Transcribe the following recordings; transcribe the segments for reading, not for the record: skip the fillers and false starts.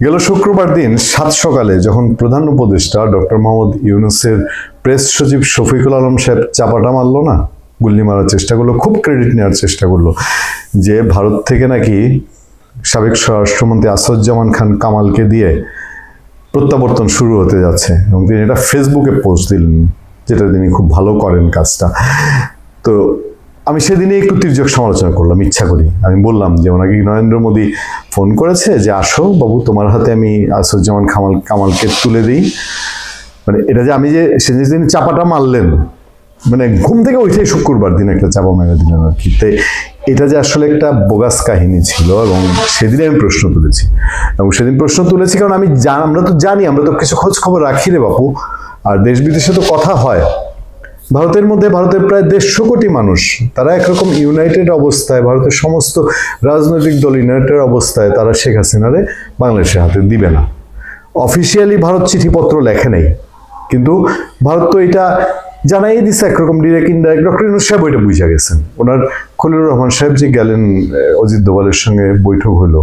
গেল শুক্রবার দিন 7 সকালে যখন প্রধান উপদেষ্টা ডক্টর মোহাম্মদ ইউনূসের প্রেস সচিব শফিকুল আলম সাহেব চাপাটা মারল না, গুল্লি মারার চেষ্টা করলো, খুব ক্রেডিট নেওয়ার চেষ্টা করলো যে ভারত থেকে নাকি সাবেক স্বরাষ্ট্রমন্ত্রী আসাদুজ্জামান খান কামালকে দিয়ে প্রত্যাবর্তন শুরু হতে যাচ্ছে এবং তিনি এটা ফেসবুকে পোস্ট দিলেন, যেটা তিনি খুব ভালো করেন কাজটা। তো আমি সেদিনই একটু তির্যক সমালোচনা করলাম ইচ্ছা করি। আমি বললাম যে ওনাকে নরেন্দ্র মোদী ফোন করেছে যে আসো বাবু, তোমার হাতে আমি আসাদুজ্জামান কামালকে তুলে দিই। মানে এটা যে আমি যে সেদিন চাপাটা মারলেন, মানে ঘুম থেকে উঠে শুক্রবার দিন একটা চাপা মেরে দিলেন আর কি। তাই এটা যে আসলে একটা বোগাস কাহিনী ছিল এবং সেদিন আমি প্রশ্ন তুলেছি। এবং সেদিন প্রশ্ন তুলেছি কারণ আমরা তো জানি, আমরা তো কিছু খোঁজ খবর রাখি রে বাপু, আর দেশ বিদেশে তো কথা হয়। ভারতের প্রায় 150 কোটি মানুষ, তারা একরকম ইউনাইটেড অবস্থায়, ভারতের সমস্ত রাজনৈতিক দল ইউনাইটেড অবস্থায় তারা শেখ হাসিনারে বাংলাদেশের হাতে দিবে না। অফিসিয়ালি ভারত চিঠিপত্র লেখে নাই, কিন্তু ভারত তো এটা জানাই দিচ্ছে একরকম ডিরেক্ট ইনডাইরেক্ট। ডক্টর ইউনূস সাহেব ওইটা বুঝা গেছেন। ওনার খলিলুর রহমান সাহেব যে গেলেন অজিত দোভালের সঙ্গে বৈঠক হলো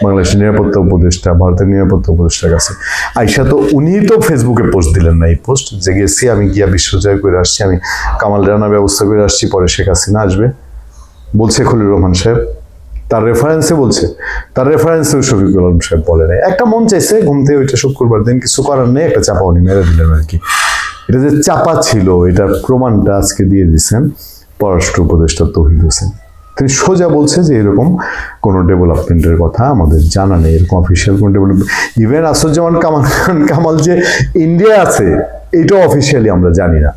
বাংলাদেশের নিরাপত্তা উপদেষ্টা, ভারতের নিরাপত্তা উপদেষ্টার কাছে আইসা, তো উনি তো ফেসবুকে পোস্ট দিলেন না এই পোস্ট যে গেছি আমি গিয়া বিশ্বজয় করে আসছি, আমি কামাল রানা ব্যবস্থা করে আসছি, পরে শেখ হাসিনা আসবে বলছে খলিলুর রহমান সাহেব, তার রেফারেন্সে বলছে, তার রেফারেন্সেও শফিকুল আলম সাহেব বলে নাই। একটা মন চাইছে ঘুমতে, ওইটা শুক্রবার দিন কিছু করার নেই, একটা চাপা উনি মেরে দিলেন আর কি। এটা যে চাপা ছিল এটার প্রমাণটা আজকে দিয়ে দিচ্ছেন পররাষ্ট্র উপদেষ্টা তৌহিদ হোসেন। তিনি সোজা বলছে যে এরকম কোনো ডেভেলপমেন্টের কথা আমাদের জানা নেই, এরকম অফিসিয়াল কোনো ডেভেলপমেন্ট। ইভেন আসাদুজ্জামান কামাল যে ইন্ডিয়া আছে এইটাও অফিসিয়ালি আমরা জানি না।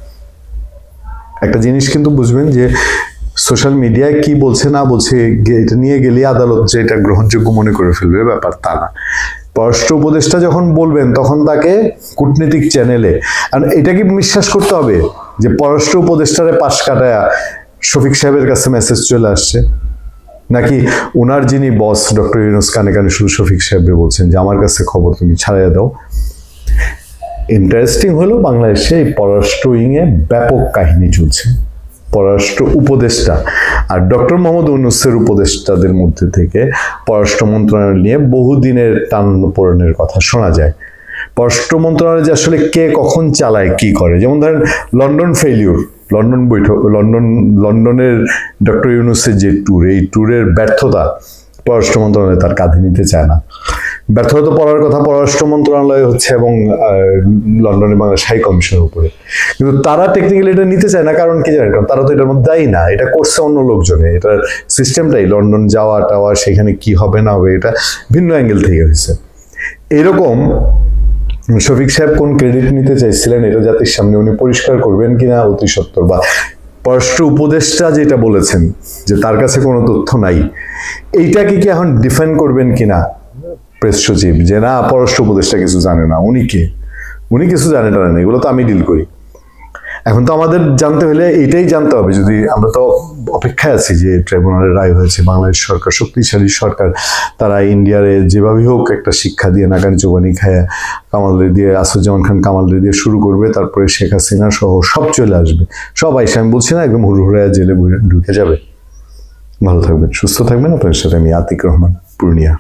একটা জিনিস কিন্তু বুঝবেন যে সোশ্যাল মিডিয়ায় কি বলছে না বলছে এটা নিয়ে গেলে আদালত যে এটা গ্রহণযোগ্য মনে করে ফেলবে, ব্যাপার তা না। পররাষ্ট্র উপদেষ্টা যখন বলবেন তখন তাকে কূটনীতিক চ্যানেলে, আর এটা কি বিশ্বাস করতে হবে যে পররাষ্ট্র উপদেষ্টারে পাশ কাটায় শফিক সাহেবের কাছে মেসেজ চলে আসছে, নাকি ওনার যিনি বস ডক্টর ইউনূস কানে কানে শুধু শফিক সাহেবরে বলছেন যে আমার কাছে খবর তুমি ছাড়াইয়া দাও। ইন্টারেস্টিং হলো বাংলাদেশে এই পররাষ্ট্র উইংয়ে ব্যাপক কাহিনী চলছে। পররাষ্ট্র উপদেষ্টা আর ডক্টর মোহাম্মদ ইউনূসের উপদেষ্টাদের মধ্যে থেকে পররাষ্ট্র মন্ত্রণালয় নিয়ে বহুদিনের টানাপোড়েনের কথা শোনা যায়। পররাষ্ট্র মন্ত্রণালয় যে আসলে কে কখন চালায় কি করে, যেমন ধরেন লন্ডন ফেইলিউর, লন্ডন বৈঠক, লন্ডনের ডক্টর ইউনূসের যে ট্যুর, এই ট্যুরের ব্যর্থতা পররাষ্ট্র মন্ত্রণালয় তার কাঁধে নিতে চায় না। ব্যর্থতা পড়ার কথা পররাষ্ট্র মন্ত্রণালয় হচ্ছে এবং লন্ডনে বাংলাদেশ হাই কমিশনের উপরে, কিন্তু তারা টেকনিক্যালি এটা নিতে চায় না। কারণ কি জানেন, কারণ তারা তো এটার মধ্যে দায়ী না, এটা করছে অন্য লোকজনে। এটার সিস্টেমটাই লন্ডন যাওয়া টাওয়া, সেখানে কি হবে না হবে এটা ভিন্ন অ্যাঙ্গেল থেকে হয়েছে। এরকম শফিক সাহেব কোন ক্রেডিট নিতে চাইছিলেন এটা জাতির সামনে উনি পরিষ্কার করবেন কিনা অতি সত্বর, বা পররাষ্ট্র উপদেষ্টা যেটা বলেছেন যে তার কাছে কোনো তথ্য নাই, এইটাকে কি এখন ডিফেন্ড করবেন কিনা প্রেস সচিব, যে না পররাষ্ট্র উপদেষ্টা কিছু জানে না, উনি কিছু জানে টানে না, এগুলো তো আমি ডিল করি। এখন তো আমাদের জানতে হলে এইটাই জানতে হবে, যদি আমরা তো অপেক্ষায় আছি যে ট্রাইব্যুনালের রায় হয়েছে, বাংলাদেশ সরকার শক্তিশালী সরকার, তারা ইন্ডিয়ারে যেভাবেই হোক একটা শিক্ষা দিয়ে নাকানি চোবানি খায় কামালদের দিয়ে, আসাদুজ্জামান খান কামালদের দিয়ে শুরু করবে, তারপরে শেখ হাসিনা সহ সব চলে আসবে, সব আইসা, আমি বলছি না একদম হুড়হুড়ায় জেলে ঢুকে যাবে। ভালো থাকবেন, সুস্থ থাকবেন। আপনার সাথে আমি আতিক রহমান, পূর্ণিয়া।